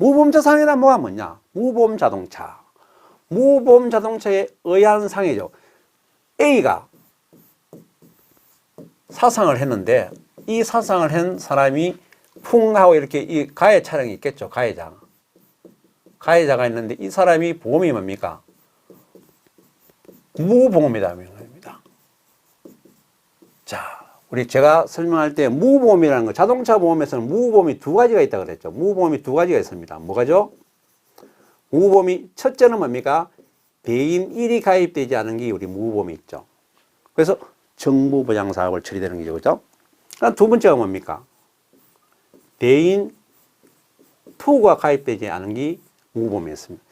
무보험자 상해란 뭐가 뭐냐? 무보험 자동차. 무보험 자동차에 의한 상해죠. A가 사상을 했는데 이 사상을 한 사람이 풍 하고 이렇게 이 가해 차량이 있겠죠. 가해자가 있는데 이 사람이 보험이 뭡니까? 무보험이다. 자, 우리 제가 설명할 때 무보험이라는 거, 자동차 보험에서는 무보험이 두 가지가 있다고 그랬죠. 무보험이 두 가지가 있습니다. 뭐가죠? 무보험이 첫째는 뭡니까? 대인 1이 가입되지 않은 게 우리 무보험이 있죠. 그래서 정부 보장 사업을 처리되는 거죠. 그죠? 두 번째가 뭡니까? 대인 2가 가입되지 않은 게 무보험이었습니다.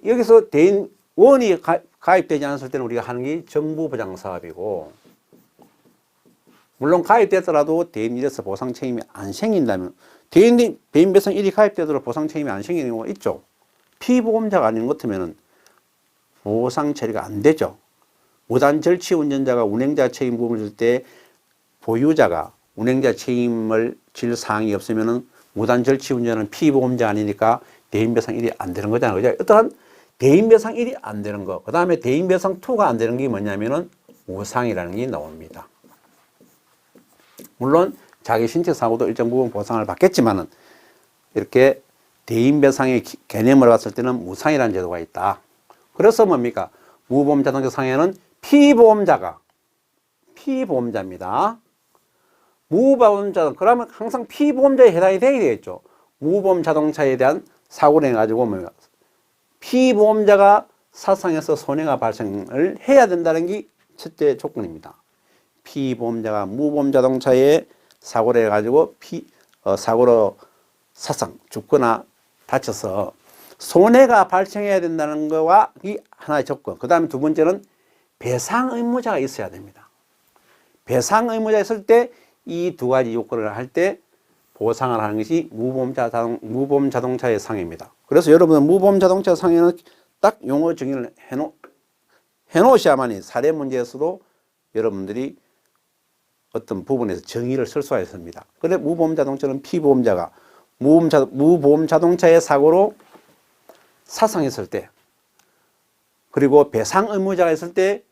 여기서 대인 1이 가입되지 않았을 때는 우리가 하는 게 정부 보장 사업이고, 물론 가입되더라도 대인 1에서 보상 책임이 안 생긴다면, 대인 배상 1이 가입되더라도 보상 책임이 안 생기는 경우가 있죠. 피보험자가 아닌 것 같으면 보상 처리가 안 되죠. 무단 절취 운전자가 운행자 책임 부분을 줄 때 보유자가 운행자 책임을 질 사항이 없으면 무단 절취 운전은 피보험자 아니니까 대인배상 1이 안 되는 거잖아요. 그죠? 어떠한 대인배상 1이 안 되는 거, 그 다음에 대인배상 2가 안 되는 게 뭐냐면은 우상이라는 게 나옵니다. 물론 자기 신체 사고도 일정 부분 보상을 받겠지만은 이렇게 대인배상의 개념을 봤을 때는 무상이라는 제도가 있다. 그래서 뭡니까? 무보험 자동차 상해는 피보험자입니다. 무보험자, 그러면 항상 피보험자에 해당이 되겠죠. 무보험 자동차에 대한 사고를 해가지고 뭡니까? 피보험자가 사상에서 손해가 발생을 해야 된다는 게 첫째 조건입니다. 피보험자가 무보험 자동차에 사고를 해가지고 사고로 사상, 죽거나 다쳐서 손해가 발생해야 된다는 거와 이 하나의 조건. 그 다음에 두 번째는 배상 의무자가 있어야 됩니다. 배상 의무자 있을 때 이 두 가지 요건을 할 때 보상을 하는 것이 무보험 자동차의 상해입니다. 그래서 여러분은 무보험 자동차 상해는 딱 용어 정의를 해놓으셔야만이 사례 문제에서도 여러분들이 어떤 부분에서 정의를 쓸 수가 있습니다. 그런데 무보험 자동차는 피보험자가 무보험 자동차의 사고로 사상했을 때, 그리고 배상 의무자가 있을 때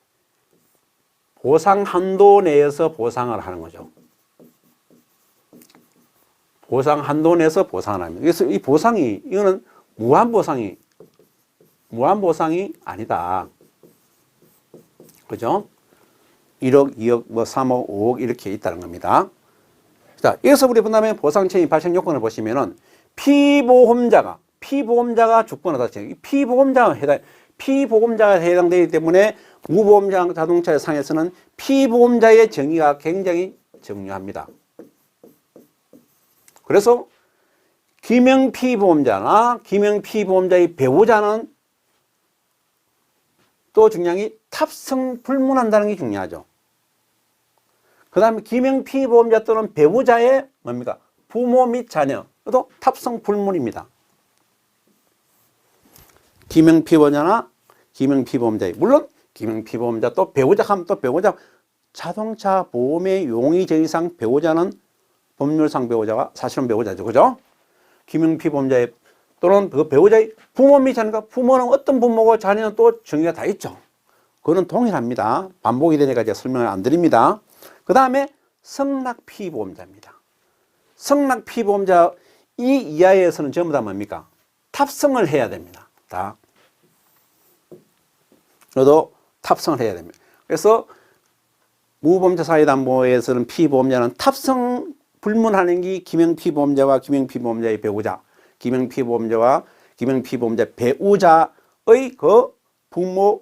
보상 한도 내에서 보상을 하는 거죠. 보상 한도 내에서 보상을 합니다. 그래서 이 보상이, 이거는 무한보상이 아니다. 그죠? 1억, 2억, 3억, 5억 이렇게 있다는 겁니다. 자, 여기서 우리 그다음에 보상 책임 발생 요건을 보시면은 피보험자가 죽거나 다치는 피보험자가 해당되기 때문에 무보험 자동차의 상에서는 피보험자의 정의가 굉장히 중요합니다. 그래서 기명피보험자나 기명피보험자의 배우자는 또 중요한 게 탑승 불문한다는 게 중요하죠. 그 다음에 기명피보험자 또는 배우자의 뭡니까? 부모 및 자녀도 탑승 불문입니다. 기명피보험자나 기명피보험자의, 물론 기명피보험자 또 배우자 하면 또 배우자, 자동차 보험의 용의 정의상 배우자는 법률상 배우자가 사실은 배우자죠. 그죠? 기명피보험자의 또는 그 배우자의 부모 및 자녀가, 부모는 어떤 부모고 자녀는 또 정의가 다 있죠. 그거는 동일합니다. 반복이 되니까 제가 설명을 안 드립니다. 그 다음에 승낙피보험자입니다. 승낙피보험자 이 이하에서는 전부 다 뭡니까? 탑승을 해야 됩니다. 다. 저도 탑승을 해야 됩니다. 그래서 무보험자 사회담보에서는 피보험자는 탑승 불문하는 게 기명피보험자와 기명피보험자의 배우자, 기명피보험자와 기명피보험자 배우자의 그 부모,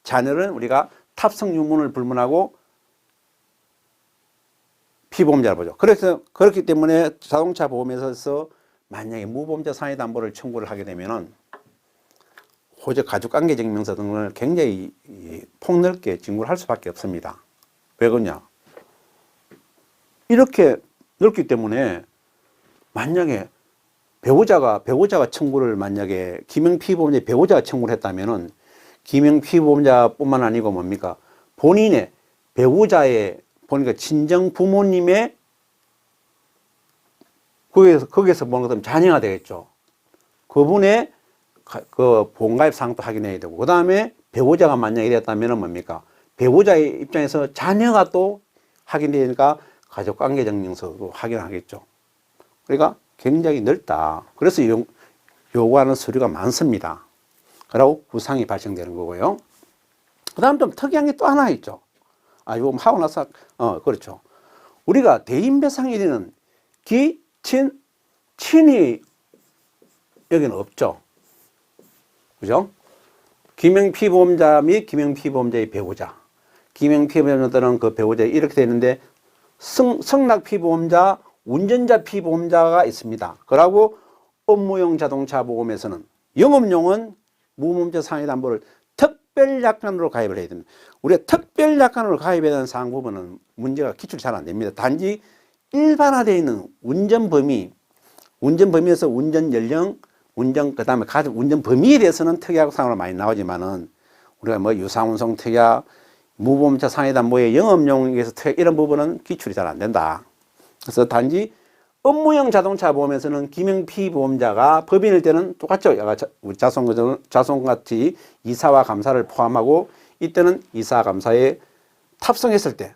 자녀를 우리가 탑승 유무를 불문하고 피보험자를 보죠. 그래서 그렇기 때문에 자동차 보험에서 만약에 무보험자 사회담보를 청구를 하게 되면은 호적 가족관계증명서 등을 굉장히 폭넓게 징구를 할 수밖에 없습니다. 왜 그러냐? 이렇게 넓기 때문에 만약에 배우자가 청구를, 만약에 기명피보험자의 배우자가 청구를 했다면은 기명피보험자뿐만 아니고 뭡니까? 본인의 배우자의, 보니까 친정 부모님의 거기에서 보는 것은 자녀가 되겠죠. 그분의 그 보험가입 사항도 확인해야 되고, 그 다음에 배우자가 만약에 됐다면 뭡니까? 배우자의 입장에서 자녀가 또 확인되니까 가족관계증명서도 확인하겠죠. 그러니까 굉장히 넓다. 그래서 요구하는 서류가 많습니다. 그리고 구상이 발생되는 거고요. 그 다음 좀 특이한 게 또 하나 있죠. 이거 하고 나서, 그렇죠. 우리가 대인배상 1위는 친이 여기는 없죠. 그죠? 김영피보험자 및 김영피보험자의 배우자. 김영피보험자들은 그 배우자 이렇게 되는데, 승낙피보험자, 운전자 피보험자가 있습니다. 그러고 업무용 자동차 보험에서는 영업용은 무보험자 상해담보를 특별약관으로 가입을 해야 됩니다. 우리가 특별약관으로 가입해야 되는 사항 부분은 문제가 기출이 잘 안 됩니다. 단지 일반화되어 있는 운전 범위에서 운전 연령, 그 다음에 가족 운전 범위에 대해서는 특약 사항으로 많이 나오지만은 우리가 뭐 유상운송 특약, 무보험차 상해담보의 영업용에서 특약 이런 부분은 기출이 잘 안 된다. 그래서 단지 업무용 자동차 보험에서는 김영피보험자가 법인일 때는 똑같죠. 자손같이 이사와 감사를 포함하고, 이때는 이사 감사에 탑승했을 때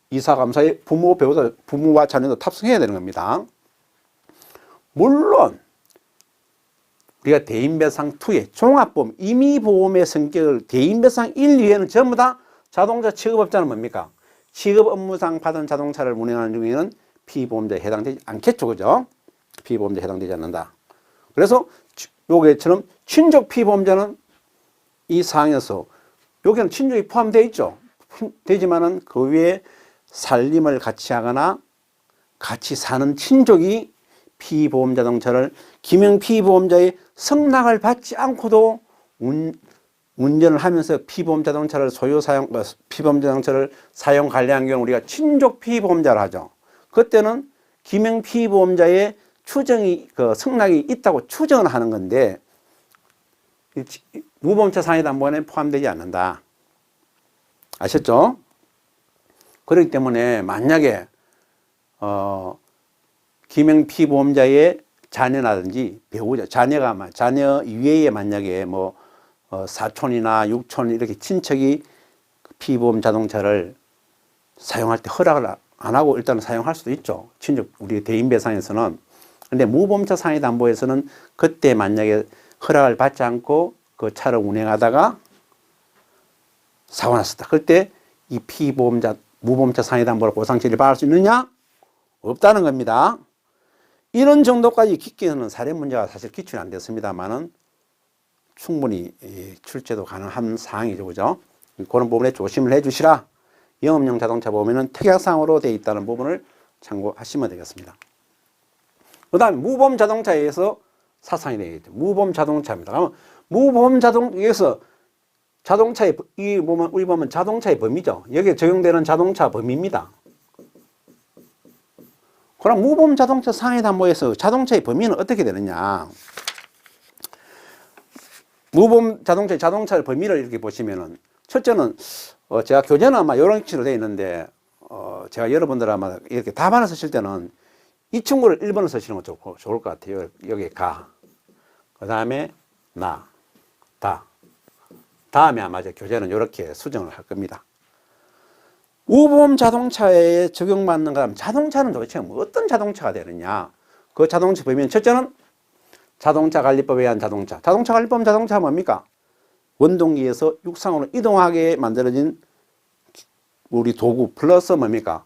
이사 감사에 부모와 자녀도 탑승해야 되는 겁니다. 물론 우리가 대인배상 2의 종합보험, 임의보험의 성격을 대인배상 1, 2에는 전부 다 자동차 취급업자는 뭡니까? 취급 업무상 받은 자동차를 운행하는 중에는 피보험자에 해당되지 않겠죠. 그죠? 피보험자에 해당되지 않는다. 그래서 요게처럼 친족 피보험자는 이 사항에서 여기는 친족이 포함되어 있죠. 되지만은 그 위에 살림을 같이 하거나 같이 사는 친족이 피보험 자동차를 김영피보험자의 승낙을 받지 않고도 운전을 하면서 피보험 자동차를 피보험 자동차를 사용 관리한 경우 우리가 친족 피보험자를 하죠. 그때는 김영피보험자의 승낙이 있다고 추정을 하는 건데, 무보험차 상해담보에 포함되지 않는다. 아셨죠? 그렇기 때문에 만약에 김영피보험자의 자녀라든지 배우자, 자녀 이외에 만약에 사촌이나 육촌 이렇게 친척이 피보험 자동차를 사용할 때 허락을 안 하고 일단 사용할 수도 있죠. 친족, 우리 대인배상에서는. 근데 무보험차 상해담보에서는 그때 만약에 허락을 받지 않고 그 차를 운행하다가 사고가 났었다. 그때 이 무보험차 상해담보로 보상 처리를 받을 수 있느냐? 없다는 겁니다. 이런 정도까지 깊게는 사례 문제가 사실 기출이 안 됐습니다만은 충분히 출제도 가능한 사항이죠. 그죠? 그런 부분에 조심을 해 주시라. 영업용 자동차 보험에는 특약사항으로 되어 있다는 부분을 참고하시면 되겠습니다. 그 다음에 무보험 자동차에 의해서 사상이 되어 있죠. 무보험 자동차입니다. 그러면 무보험 자동차에서 자동차의, 우리 보면 자동차의 범위죠. 여기에 적용되는 자동차 범위입니다. 그럼 무보험 자동차 상해담보에서 자동차의 범위는 어떻게 되느냐. 무보험 자동차의 범위를 이렇게 보시면은, 첫째는, 제가 교재는 아마 이런 식으로 되어 있는데, 제가 여러분들 아마 이렇게 답안을 쓰실 때는 이 친구를 1번을 쓰시는 거 좋을 것 같아요. 여기 가. 그 다음에 나. 다. 다음에 아마 교재는 이렇게 수정을 할 겁니다. 무보험 자동차에 적용받는 거 하면 자동차는 도대체 어떤 자동차가 되느냐. 그 자동차 범위는 첫째는 자동차 관리법에 의한 자동차. 자동차 관리법 자동차가 뭡니까? 원동기에서 육상으로 이동하게 만들어진 우리 도구 플러스 뭡니까?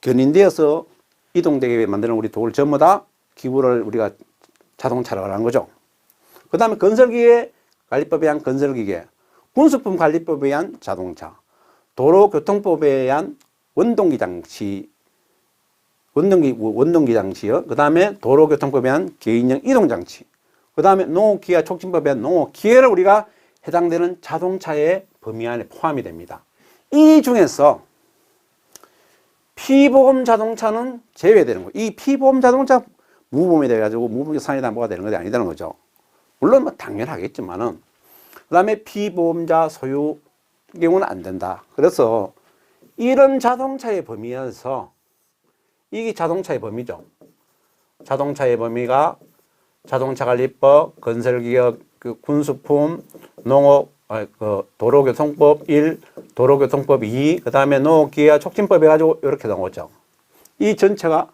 견인되어서 이동되게 만드는 우리 도구를 전부 다 기구를 우리가 자동차라고 하는 거죠. 그 다음에 건설기계 관리법에 의한 건설기계, 군수품 관리법에 의한 자동차, 도로교통법에 의한 원동기 장치요. 그 다음에 도로교통법에 의한 개인형 이동장치. 그 다음에 농업기계 촉진법에 의한 농업기계를 우리가 해당되는 자동차의 범위 안에 포함이 됩니다. 이 중에서 피보험 자동차는 제외되는 거예요. 이 피보험 자동차 무보험이 돼가지고 무보험 상해담보가 되는 것이 아니라는 거죠. 물론 당연하겠지만은, 그 다음에 피보험자 소유 경우는 안 된다. 그래서 이런 자동차의 범위에서, 이게 자동차의 범위죠. 자동차의 범위가 자동차관리법, 건설기업, 군수품, 농업, 도로교통법 1, 도로교통법 2, 그 다음에 농업기계화 촉진법 해가지고 이렇게 나오죠. 이 전체가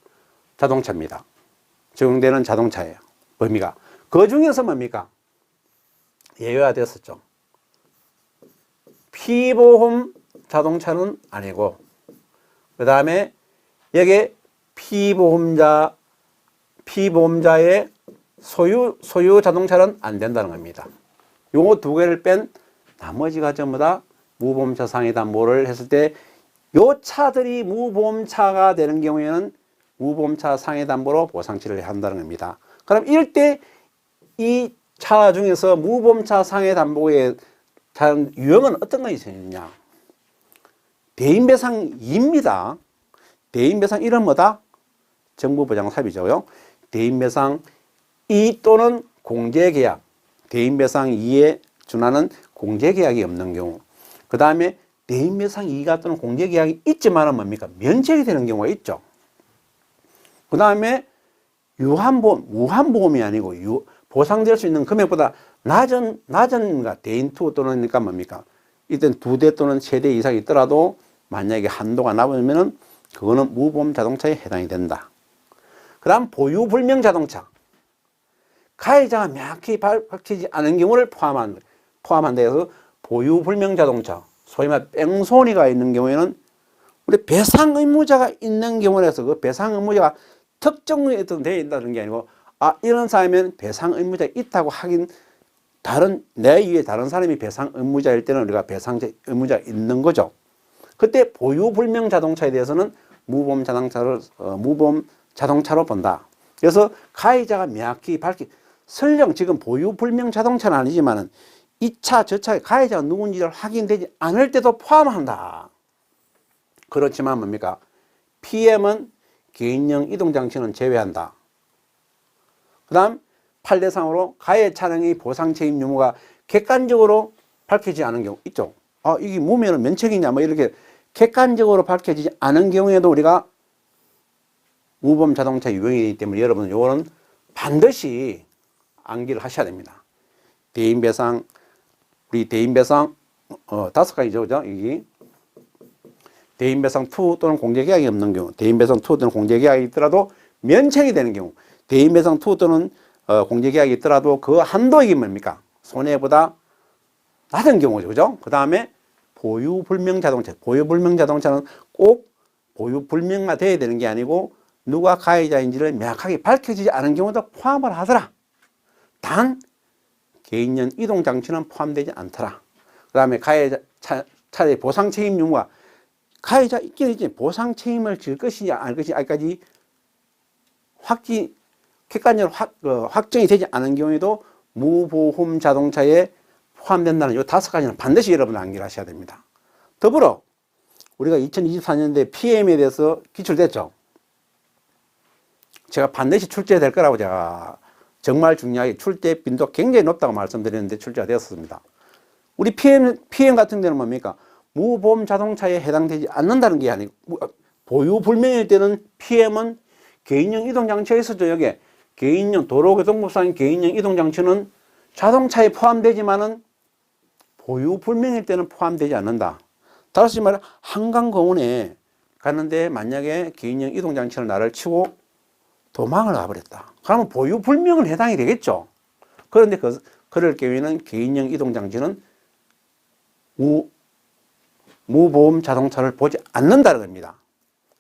자동차입니다. 적용되는 자동차예요. 범위가. 그 중에서 뭡니까? 예외가 됐었죠. 피보험 자동차는 아니고, 그 다음에 여기에 피보험자의 소유 자동차는 안 된다는 겁니다. 요거 두 개를 뺀 나머지가 전부 다 무보험차 상해담보를 했을 때 요 차들이 무보험차가 되는 경우에는 무보험차 상해담보로 보상치를 한다는 겁니다. 그럼 이럴 때 이 차 중에서 무보험차 상해담보의 유형은 어떤 것이 있느냐? 대인배상 2입니다. 대인배상 1은 뭐다? 정부보장사비죠. 대인배상 2 또는 공제계약, 대인배상 2에 준하는 공제계약이 없는 경우, 그 다음에 대인배상 2가 또는 공제계약이 있지만은 뭡니까? 면책이 되는 경우가 있죠. 그 다음에 무한보험이 아니고 보상될 수 있는 금액보다 낮은 대인2 또는 그러니까 뭡니까? 이땐 2대 또는 3대 이상이 있더라도 만약에 한도가 남으면은 그거는 무보험 자동차에 해당이 된다. 그 다음 보유불명 자동차. 가해자가 명확히 밝히지 않은 경우를 포함한다 해서 보유불명 자동차, 소위 말 뺑소니가 있는 경우에는 우리 배상 의무자가 있는 경우에서 그 배상 의무자가 특정되어 있다는 게 아니고 이런 사람이면 배상 의무자 있다고 하긴 내 위에 다른 사람이 배상 의무자일 때는 우리가 배상 의무자 있는 거죠. 그때 보유불명 자동차에 대해서는 무보험 자동차로 본다. 그래서 가해자가 명확히 설령 지금 보유불명 자동차는 아니지만은 이 차, 저 차의 가해자가 누군지를 확인되지 않을 때도 포함한다. 그렇지만 뭡니까? PM은 개인용 이동장치는 제외한다. 그 다음 판례상으로 가해 차량의 보상 책임 유무가 객관적으로 밝혀지지 않은 경우 있죠. 이게 무면은 면책이냐 뭐 이렇게 객관적으로 밝혀지지 않은 경우에도 우리가 무보험 자동차 유형이기 때문에 여러분 요거는 반드시 암기를 하셔야 됩니다. 대인배상, 우리 대인배상 5가지죠. 그죠? 이게 대인배상 2 또는 공제계약이 없는 경우, 대인배상 2 또는 공제계약이 있더라도 면책이 되는 경우, 대인배상 2 또는 공제계약이 있더라도 그 한도액이 뭡니까? 손해보다 낮은 경우죠. 그죠? 그 다음에 보유불명 자동차. 보유불명 자동차는 꼭 보유불명만 돼야 되는 게 아니고 누가 가해자인지를 명확하게 밝혀지지 않은 경우도 포함을 하더라. 단 개인용 이동장치는 포함되지 않더라. 그 다음에 가해자 차의 보상 책임 유무가 가해자 있긴 있지 보상 책임을 질 것이냐 안 것이냐 아직까지 객관적으로 확정이 되지 않은 경우에도 무보험 자동차에 포함된다는 이 5가지는 반드시 여러분 암기를 하셔야 됩니다. 더불어 우리가 2024년도에 PM에 대해서 기출됐죠. 제가 반드시 출제해야 될 거라고 제가 정말 중요하게 출제 빈도 굉장히 높다고 말씀드렸는데 출제가 되었습니다. 우리 PM 같은 데는 뭡니까? 무보험 자동차에 해당되지 않는다는 게 아니고 보유불명일 때는 PM은 개인용 이동장치가 있었죠. 여기에 개인용 도로교통법상 개인용 이동장치는 자동차에 포함되지만은 보유불명일 때는 포함되지 않는다. 다시 말해 한강공원에 가는데 만약에 개인용 이동장치를 나를 치고 도망을 가버렸다. 그러면 보유불명은 해당이 되겠죠. 그런데 그럴 경우에는 개인용 이동장치는 무보험 자동차를 보지 않는다는 겁니다.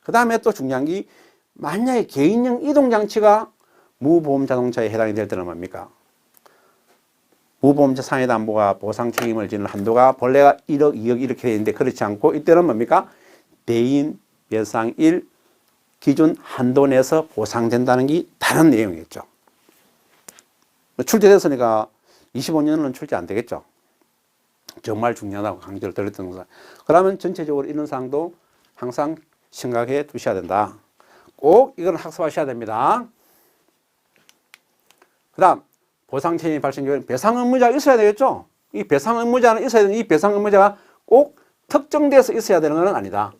그 다음에 또 중요한 게 만약에 개인용 이동장치가 무보험 자동차에 해당이 될 때는 뭡니까? 무보험자 상해담보가 보상 책임을 지는 한도가 본래가 1억, 2억 이렇게 되어 있는데 그렇지 않고 이때는 뭡니까? 대인 배상 1 기준 한도 내에서 보상된다는 게 다른 내용이겠죠. 출제됐으니까 25년은 출제 안 되겠죠. 정말 중요하다고 강조를 드렸던 거죠. 그러면 전체적으로 이런 사항도 항상 생각해 두셔야 된다. 꼭 이건 학습하셔야 됩니다. 그 다음 보상 책임이 발생 경우에 배상 의무자가 있어야 되겠죠. 이 배상 의무자는 있어야 되는 이 배상 의무자가 꼭 특정돼서 있어야 되는 건 아니다.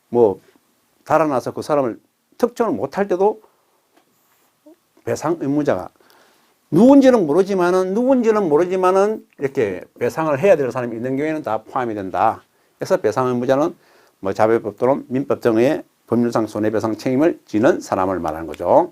뭐 달아나서 그 사람을 특정을 못할 때도 배상 의무자가 누군지는 모르지만은 이렇게 배상을 해야 될 사람이 있는 경우에는 다 포함이 된다. 그래서 배상 의무자는 뭐 자배법 또는 민법 등의 법률상 손해배상 책임을 지는 사람을 말하는 거죠.